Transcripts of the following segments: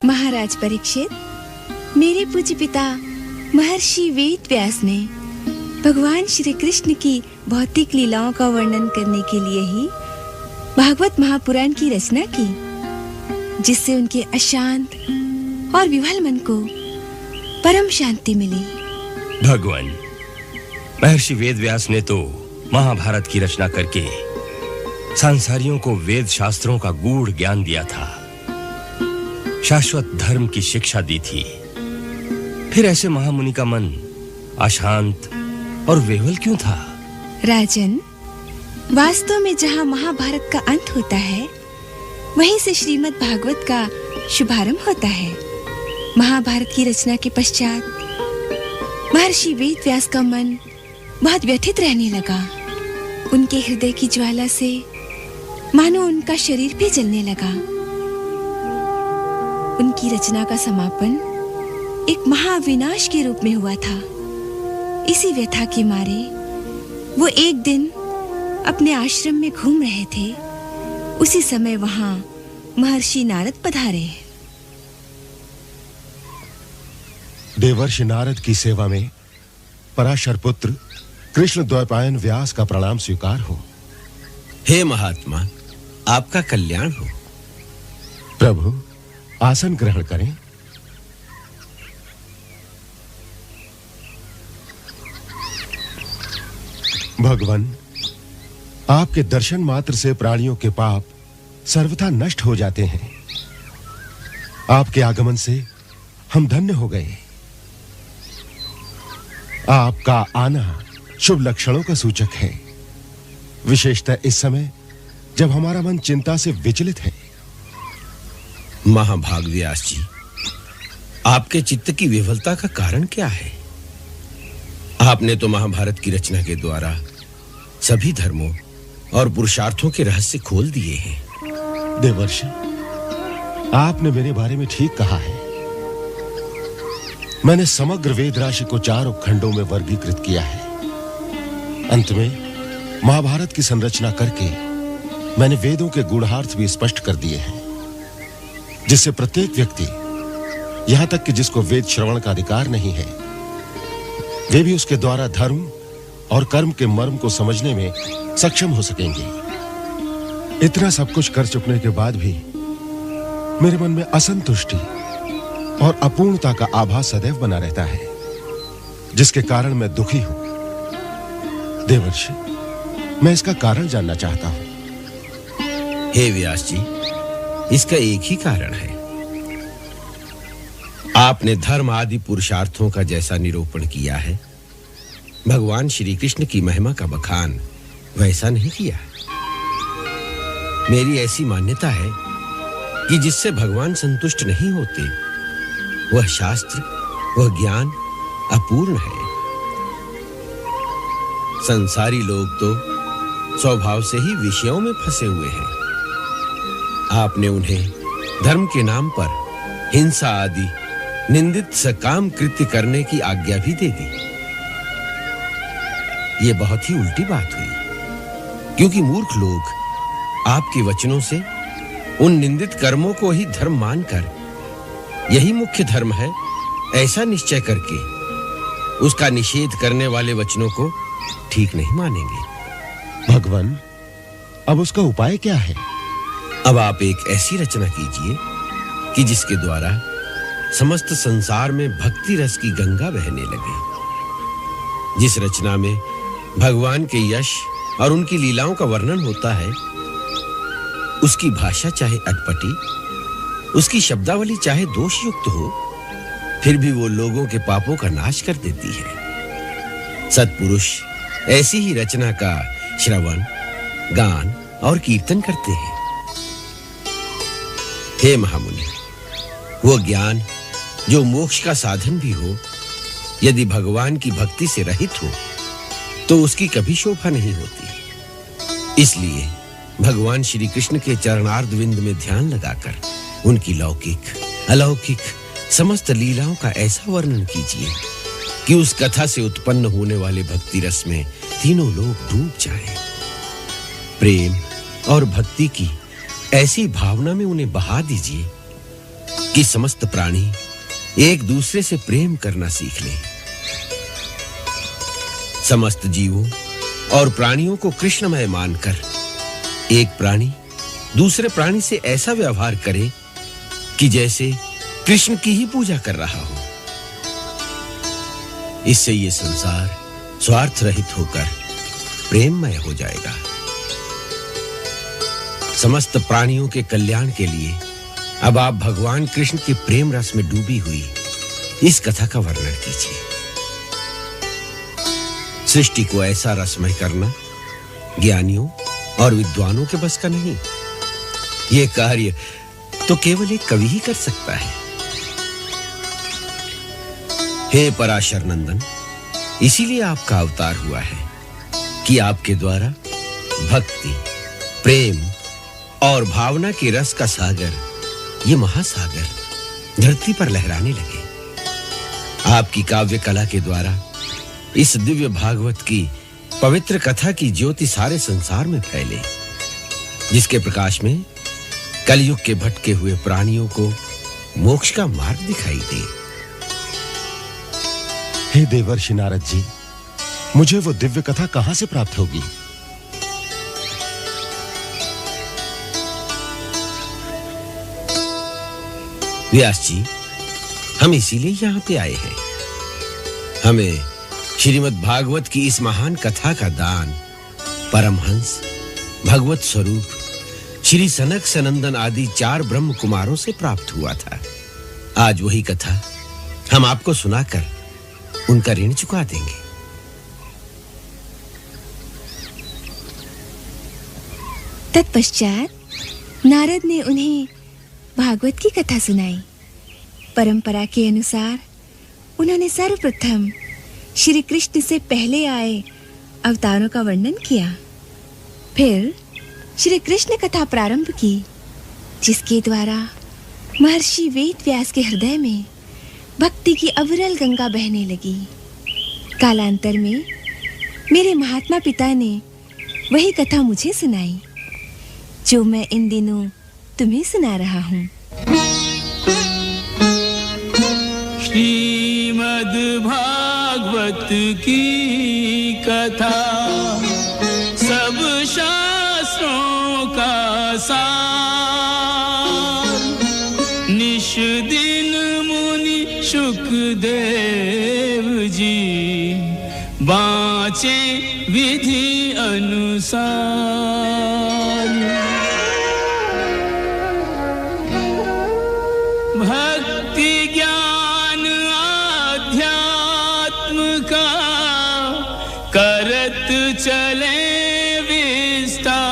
महाराज परीक्षित, मेरे पूज्य पिता महर्षि वेद व्यास ने भगवान श्री कृष्ण की भौतिक लीलाओं का वर्णन करने के लिए ही भागवत महापुराण की रचना की, जिससे उनके अशांत और विवल मन को परम शांति मिली। भगवान, महर्षि वेद व्यास ने तो महाभारत की रचना करके सांसारियों को वेद शास्त्रों का गूढ़ ज्ञान दिया था, शाश्वत धर्म की शिक्षा दी थी। फिर ऐसे महामुनि का मन अशांत और वेवल क्यों था? राजन, वास्तव में जहाँ महाभारत का अंत होता है, वहीं से श्रीमद् भागवत का शुभारंभ होता है। महाभारत की रचना के पश्चात महर्षि वेद व्यास का मन बहुत व्यथित रहने लगा। उनके हृदय की ज्वाला से मानो उनका शरीर भी जलने लगा। उनकी रचना का समापन एक महाविनाश के रूप में हुआ था। इसी व्यथा के मारे वो एक दिन अपने आश्रम में घूम रहे थे। उसी समय वहां महर्षि नारद पधारे। देवर्षि नारद की सेवा में पराशर पुत्र कृष्ण द्वैपायन व्यास का प्रणाम स्वीकार हो। हे महात्मा, आपका कल्याण हो। प्रभु, आसन ग्रहण करें। भगवान, आपके दर्शन मात्र से प्राणियों के पाप सर्वथा नष्ट हो जाते हैं। आपके आगमन से हम धन्य हो गए। आपका आना शुभ लक्षणों का सूचक है, विशेषतः इस समय जब हमारा मन चिंता से विचलित है। महाभाग व्यास जी, आपके चित्त की विफलता का कारण क्या है? आपने तो महाभारत की रचना के द्वारा सभी धर्मों और पुरुषार्थों के रहस्य खोल दिए हैं। देवर्षि, आपने मेरे बारे में ठीक कहा है। मैंने समग्र वेद राशि को 4 खंडों में वर्गीकृत किया है। अंत में महाभारत की संरचना करके मैंने वेदों के गूढ़ार्थ भी स्पष्ट कर दिए हैं, जिससे प्रत्येक व्यक्ति, यहां तक कि जिसको वेद श्रवण का अधिकार नहीं है, वे भी उसके द्वारा धर्म और कर्म के मर्म को समझने में सक्षम हो सकेंगे। इतना सब कुछ कर चुकने के बाद भी मेरे मन में असंतुष्टि और अपूर्णता का आभास सदैव बना रहता है, जिसके कारण मैं दुखी हूं। देवर्षि, मैं इसका कारण जानना चाहता हूं। हे व्यास जी, इसका एक ही कारण है। आपने धर्म आदि पुरुषार्थों का जैसा निरूपण किया है, भगवान श्री कृष्ण की महिमा का बखान वैसा नहीं किया। मेरी ऐसी मान्यता है कि जिससे भगवान संतुष्ट नहीं होते, वह शास्त्र, वह ज्ञान अपूर्ण है। संसारी लोग तो स्वभाव से ही विषयों में फंसे हुए हैं। आपने उन्हें धर्म के नाम पर हिंसा आदि निंदित सकाम कृत्य करने की आज्ञा भी दे दी। ये बहुत ही उल्टी बात हुई, क्योंकि मूर्ख लोग आपके वचनों से उन निंदित कर्मों को ही धर्म मानकर यही मुख्य धर्म है ऐसा निश्चय करके उसका निषेध करने वाले वचनों को ठीक नहीं मानेंगे। भगवान, अब उसका उपाय क्या है? अब आप एक ऐसी रचना कीजिए कि जिसके द्वारा समस्त संसार में भक्ति रस की गंगा बहने लगे। जिस रचना में भगवान के यश और उनकी लीलाओं का वर्णन होता है, उसकी भाषा चाहे अटपटी, उसकी शब्दावली चाहे दोषयुक्त हो, फिर भी वो लोगों के पापों का नाश कर देती है। सत्पुरुष ऐसी ही रचना का श्रवण, गान और कीर्तन करते हैं। हे महामुनि, वो ज्ञान जो मोक्ष का साधन भी हो, यदि भगवान की भक्ति से रहित हो तो उसकी कभी शोभा नहीं होती। इसलिए भगवान श्री कृष्ण के चरणार्ध विंद में ध्यान लगाकर उनकी लौकिक, अलौकिक समस्त लीलाओं का ऐसा वर्णन कीजिए कि उस कथा से उत्पन्न होने वाले भक्ति रस में तीनों लोग डूब जाएं। प्रेम और भक्ति की ऐसी भावना में उन्हें बहा दीजिए कि समस्त प्राणी एक दूसरे से प्रेम करना सीख लें। समस्त जीवों और प्राणियों को कृष्णमय मानकर एक प्राणी दूसरे प्राणी से ऐसा व्यवहार करे कि जैसे कृष्ण की ही पूजा कर रहा हो। इससे ये संसार स्वार्थ रहित होकर प्रेममय हो जाएगा। समस्त प्राणियों के कल्याण के लिए अब आप भगवान कृष्ण के प्रेम रस में डूबी हुई इस कथा का वर्णन कीजिए। सृष्टि को ऐसा रसमय करना ज्ञानियों और विद्वानों के बस का नहीं। यह कार्य तो केवल एक कवि ही कर सकता है। हे पराशर नंदन, इसीलिए आपका अवतार हुआ है कि आपके द्वारा भक्ति, प्रेम और भावना के रस का सागर, ये महासागर धरती पर लहराने लगे। आपकी काव्य कला के द्वारा इस दिव्य भागवत की पवित्र कथा की ज्योति सारे संसार में फैले, जिसके प्रकाश में कलयुग के भटके हुए प्राणियों को मोक्ष का मार्ग दिखाई दे। हे देवर्षि नारद जी, मुझे वो दिव्य कथा कहां से प्राप्त होगी? व्यास जी, हम इसीलिए यहाँ पे आए हैं। हमें श्रीमद् भागवत की इस महान कथा का दान परमहंस, भगवत स्वरूप श्री सनक सनंदन आदि 4 ब्रह्म कुमारों से प्राप्त हुआ था। आज वही कथा हम आपको सुनाकर उनका ऋण चुका देंगे। तत्पश्चात नारद ने उन्हें भागवत की कथा सुनाई। परंपरा के अनुसार उन्होंने सर्वप्रथम श्री कृष्ण से पहले आए अवतारों का वर्णन किया। फिर श्री कृष्ण कथा प्रारंभ की, जिसके द्वारा महर्षि वेद व्यास के हृदय में भक्ति की अविरल गंगा बहने लगी। कालांतर में मेरे महात्मा पिता ने वही कथा मुझे सुनाई, जो मैं इन दिनों तुम्हें सुना रहा हूँ। श्रीमद् भागवत की कथा सब शास्त्रों का सार, निश दिन मुनि शुकदेव जी बाँचे विधि अनुसार। भक्ति ज्ञान आध्यात्म का करत चले विस्तार,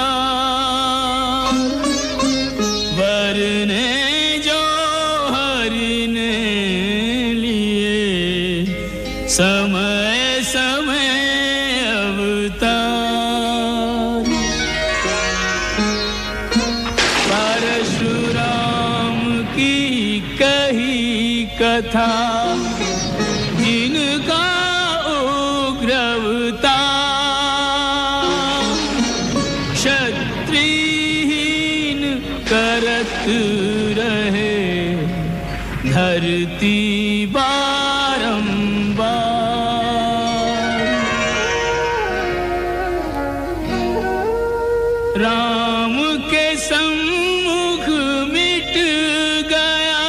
वरने जो हरि ने लिए समय समय अवतार। परशुराम की कही कथा, जिनका उग्र अवतार, क्षत्रिहीन करत रहे धरती बारंबार। राम के सम्मुख मिट गया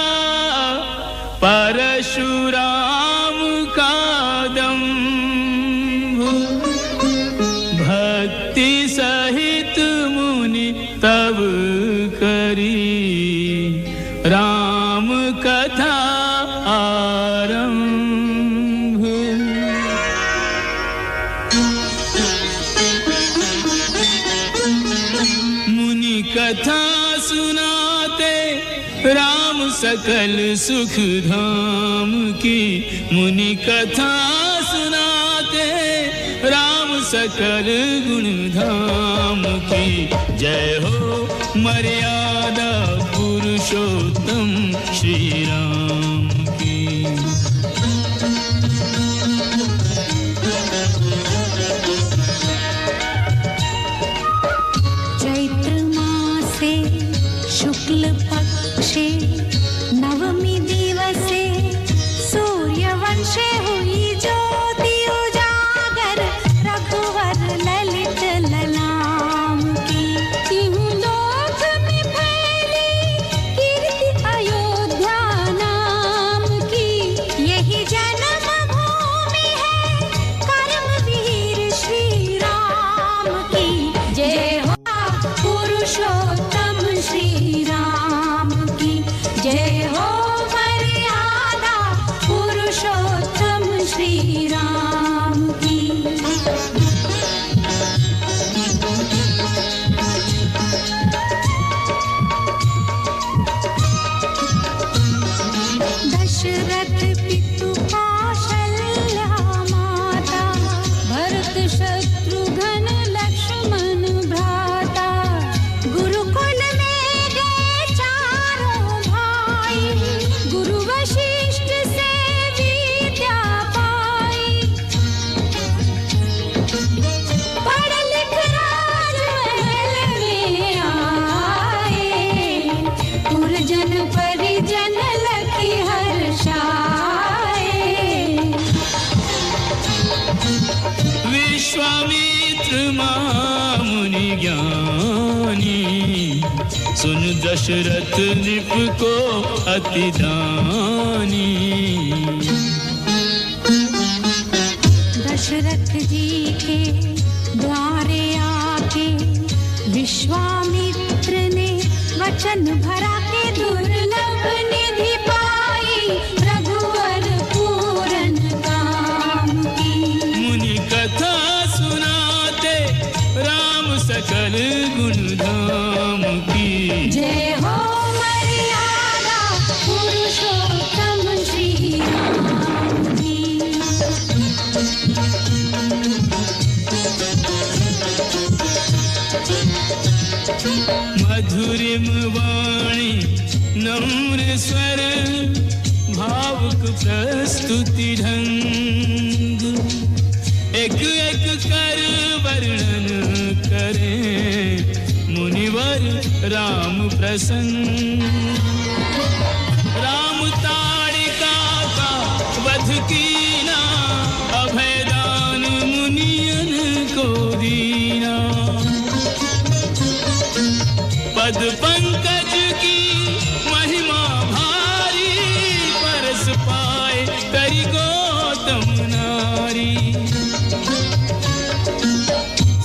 परशुराम का दंभ, भक्ति सहित मुनि तब करी राम कथा आरंभ। मुनि कथा सुनाते राम सकल सुख धाम की, मुनि कथा सुनाते राम सकल गुण धाम की। जय हो मर्यादा पुरुषोत्तम श्री राम की। चैत्र मासे शुक्ल पक्षे नव पुरुषोत्तम श्री राम की। दशरथ पितु कौशल्या माता, भरत शत्रुघ्न लक्ष्मण भ्राता, गुरुकुल में गए चारों भाई, गुरु वशिष्ठ से विद्या पाई। पढ़ लिख राजमहल में आए, पुरजन परिजन लखी हर्षाए। विश्वामित्र मुनि ज्ञानी, सुन दशरथ नृप को अति दानी। दशरथ जी के द्वारे आके विश्वामित्र ने वचन भरा के दुर्लभ निधि पाई, रघुवर पूरन काम की। मुनि कथा सुनाते राम सकल गुण धाम की। जय हो मर्यादा पुरुषोत्तम श्री राम की। मधुरिम वाणी नम्र स्वर, भावुक प्रस्तुति ढंग, एक एक कर वर्णन करें मुनिवर राम प्रसंग। राम ताड़िका का वध कीना, अभयदान मुनियन को दीना। पद पंकज की महिमा भारी, परस पाए करी गौतम नारी।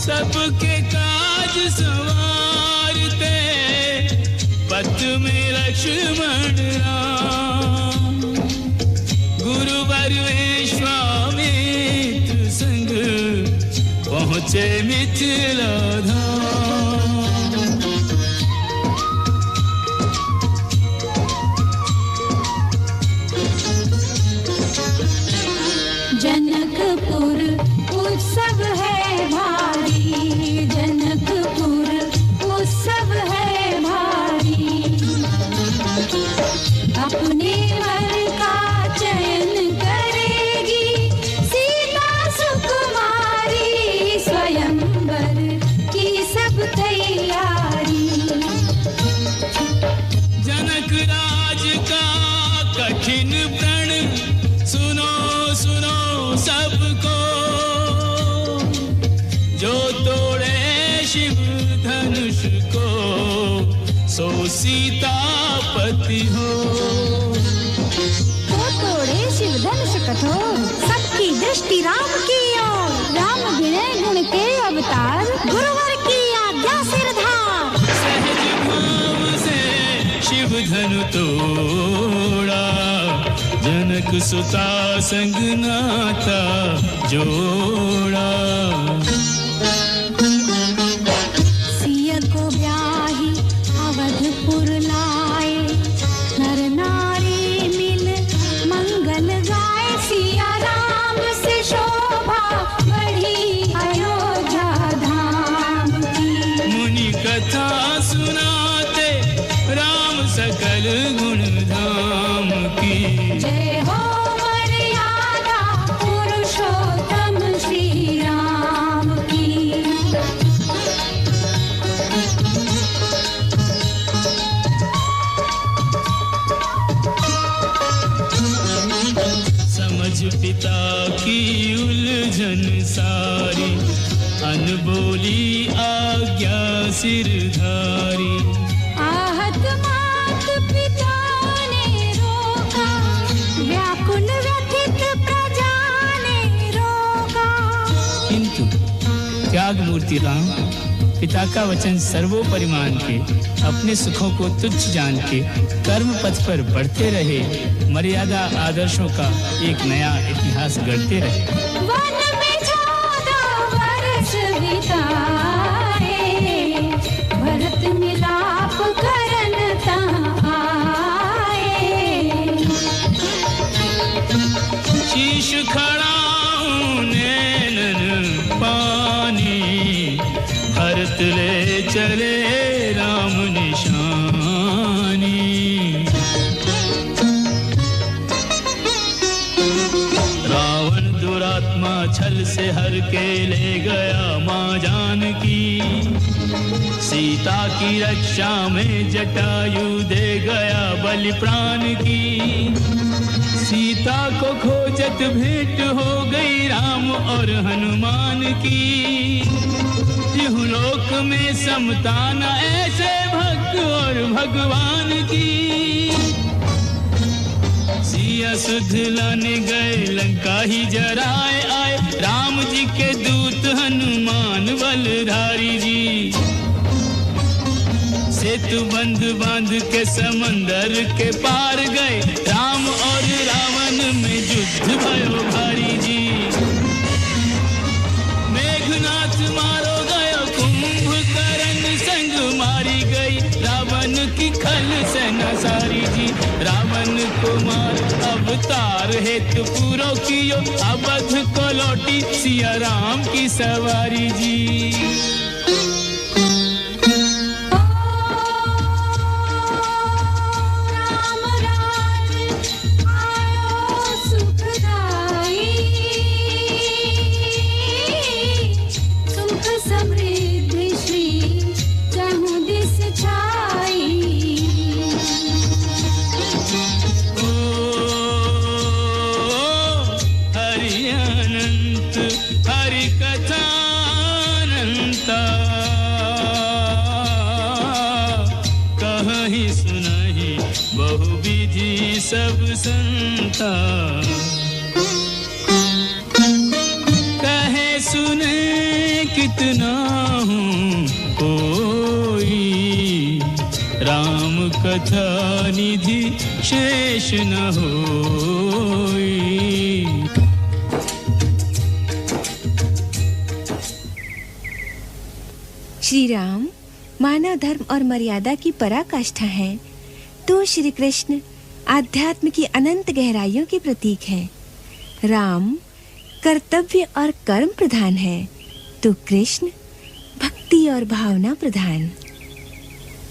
सबके काज संवारते, पथ में लक्ष्मण राम, गुरुवर विश्वामित्र संग पहुँचे मिथिला धाम। जनकपुर उत्सव है भारी, जनकपुर उत्सव है भारी। अपने वर का चयन करेगी सीता सुकुमारी, स्वयंवर की सब तैयारी। जनक राज का कठिन प्रण, सुनो सुनो सबको, जो तोड़े शिव धनुष को, सो सीतापति हो। तो तोड़े शिव धनुष कठोर, सबकी दृष्टि राम की ओर। राम विनय गुण के अवतार, गुरुवर की आज्ञा सिरधार। सहज भाव से शिव धनु तोड़ा, जनक सुता संग नाता जोड़ा। सिया को ब्याही अवधपुर लाए, नर नारी मिल मंगल गाए। सिया राम से शोभा बढ़ी अयोध्या धाम की। मुनि कथा सुनाते राम सकल गुण धाम की। जय हो मर्यादा पुरुषोत्तम श्री राम की। समझ पिता की उलझन सारी, अनबोली आज्ञा सिरधारी। आहत मात पिता ने रोका, व्याकुल व्यथित प्रजा ने रोका। किंतु त्याग मूर्ति राम पिता का वचन सर्वोपरि मान के अपने सुखों को तुच्छ जान के कर्म पथ पर बढ़ते रहे, मर्यादा आदर्शों का एक नया इतिहास गढ़ते रहे। वन में 14 वर्ष बिताए, भरत मिलाप करन आए। शीश खड़ाऊं नैनन पानी, भरत ले चले राम निशानी। रावण दुरात्मा छल से हर के ले गया मां जानकी, सीता की रक्षा में जटायु दे गया बलि प्राण की। सीता को खोजत भेंट हो गई राम और हनुमान की। लोक में समता न ऐसे भक्त और भगवान की। सिया सुध लाने गए लंका ही जराए आए, राम जी के दूत हनुमान बलधारी जी। सेतु बंध बांध के समंदर के पार गए, राम और रावण में युद्ध भयो भारी जी। मेघनाथ मारो गयो, कुंभकर्ण संग मारी गई, रावण की खल सेना सारी जी। रावण को मार अवतार हेतु पूरो कियो, अवध को लौटी सिया राम की सवारी जी। सब संता कहे सुने कितना हूँ कोई, राम कथा निधि शेष न होई। श्री राम मानव धर्म और मर्यादा की पराकाष्ठा हैं, तो श्री कृष्ण आध्यात्म की अनंत गहराइयों के प्रतीक हैं। राम कर्तव्य और कर्म प्रधान है, तो कृष्ण भक्ति और भावना प्रधान।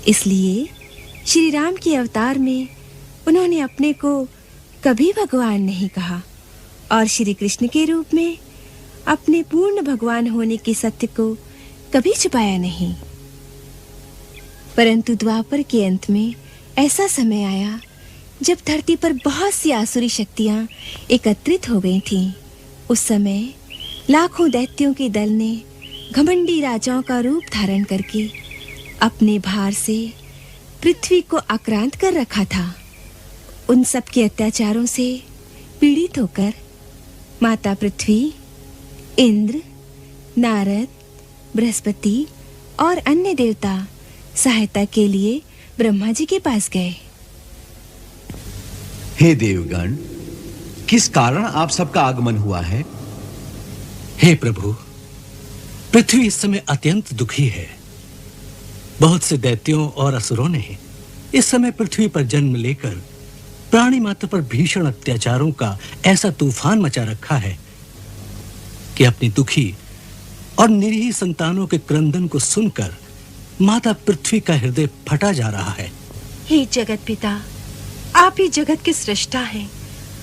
इसलिए श्री राम के अवतार में उन्होंने अपने को कभी भगवान नहीं कहा और श्री कृष्ण के रूप में अपने पूर्ण भगवान होने के सत्य को कभी छुपाया नहीं। परंतु द्वापर के अंत में ऐसा समय आया जब धरती पर बहुत सी आसुरी शक्तियां एकत्रित हो गई थीं। उस समय लाखों दैत्यों के दल ने घमंडी राजाओं का रूप धारण करके अपने भार से पृथ्वी को आक्रांत कर रखा था। उन सब के अत्याचारों से पीड़ित होकर माता पृथ्वी, इंद्र, नारद, बृहस्पति और अन्य देवता सहायता के लिए ब्रह्मा जी के पास गए। हे देवगण, किस कारण आप सबका आगमन हुआ है? हे प्रभु, पृथ्वी इस समय अत्यंत दुखी है। बहुत से दैत्यों और असुरों ने इस समय पृथ्वी पर जन्म लेकर प्राणी मात्र पर भीषण अत्याचारों का ऐसा तूफान मचा रखा है कि अपनी दुखी और निरीह संतानों के क्रंदन को सुनकर माता पृथ्वी का हृदय फटा जा रहा है। हे जगत पिता, आप ही जगत के सृष्टा हैं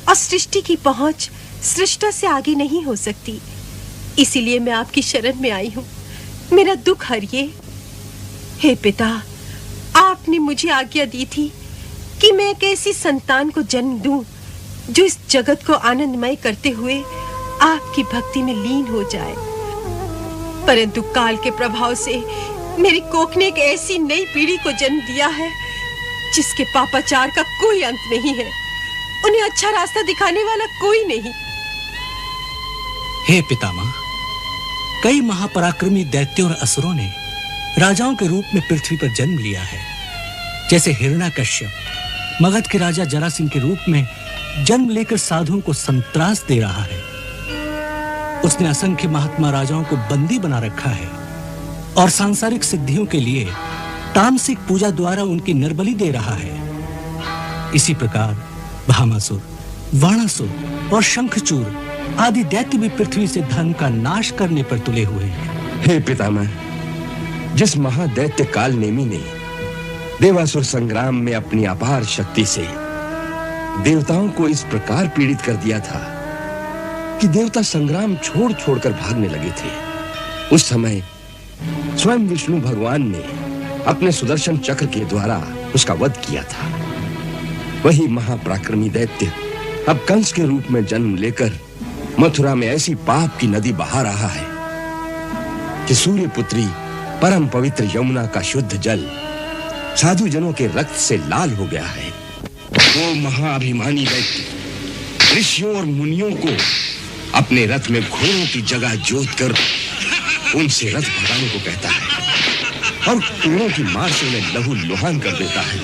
और सृष्टि की पहुंच सृष्टा से आगे नहीं हो सकती। इसीलिए मैं आपकी शरण में आई हूँ, मेरा दुख हरिए। हे पिता, आपने मुझे आज्ञा दी थी कि मैं एक ऐसी संतान को जन्म दूं जो इस जगत को आनंदमय करते हुए आपकी भक्ति में लीन हो जाए। परंतु काल के प्रभाव से मेरी कोख ने एक ऐसी नई पीढ़ी को जन्म दिया है जिसके पापाचार का कोई अंत नहीं है। उन्हें अच्छा रास्ता दिखाने वाला कोई नहीं। हे पितामह, कई महापराक्रमी दैत्यों और असुरों ने राजाओं के रूप में पृथ्वी पर जन्म लिया है। जैसे हिरण्याकश्यप मगध के राजा जरासिंह के रूप में जन्म लेकर साधुओं को संत्रास दे रहा है। उसने असंख्य महात्मा राजाओं को बंदी बना रखा है और सांसारिक सिद्धियों के लिए तामसिक पूजा द्वारा उनकी निर्बली दे रहा है। इसी प्रकार भामासुर, वाणासुर और शंखचूर आदि दैत्य भी पृथ्वी से धर्म का नाश करने पर तुले हुए हैं। हे पितामह, जिस महादैत्य कालनेमी ने देवासुर संग्राम में अपनी अपार शक्ति से देवताओं को इस प्रकार पीड़ित कर दिया था कि देवता संग्राम छोड़ छोड़कर भागने लगे थे, उस समय स्वयं विष्णु भगवान ने अपने सुदर्शन चक्र के द्वारा उसका वध किया था। वही महापराक्रमी दैत्य अब कंस के रूप में जन्म लेकर मथुरा में ऐसी पाप की नदी बहा रहा है कि सूर्यपुत्री परम पवित्र यमुना का शुद्ध जल साधु जनों के रक्त से लाल हो गया है। वो महाअभिमानी दैत्य ऋषियों और मुनियों को अपने रथ में घोड़ों की जगह जोत कर उनसे रथ भगाने को कहता है और पेड़ों की मार से उन्हें लहू लुहान कर देता है।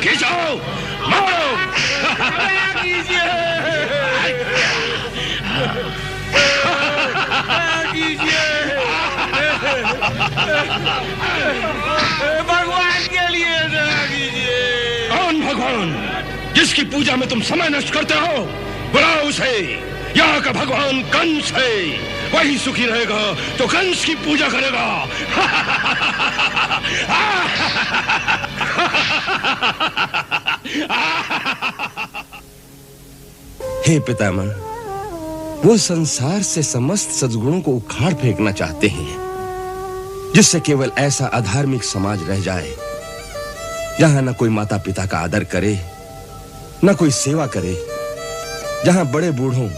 खींचो, मारो। भगवान के लिए दया कीजिए। कौन भगवान जिसकी पूजा में तुम समय नष्ट करते हो? बुलाओ उसे। यहाँ का भगवान कंस है, वही सुखी रहेगा तो कंस की पूजा करेगा। हे पितामह, वो संसार से समस्त सद्गुणों को उखाड़ फेंकना चाहते हैं, जिससे केवल ऐसा अधार्मिक समाज रह जाए जहां न कोई माता पिता का आदर करे, न कोई सेवा करे, जहां बड़े बूढ़ों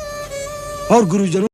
और गुरुजनों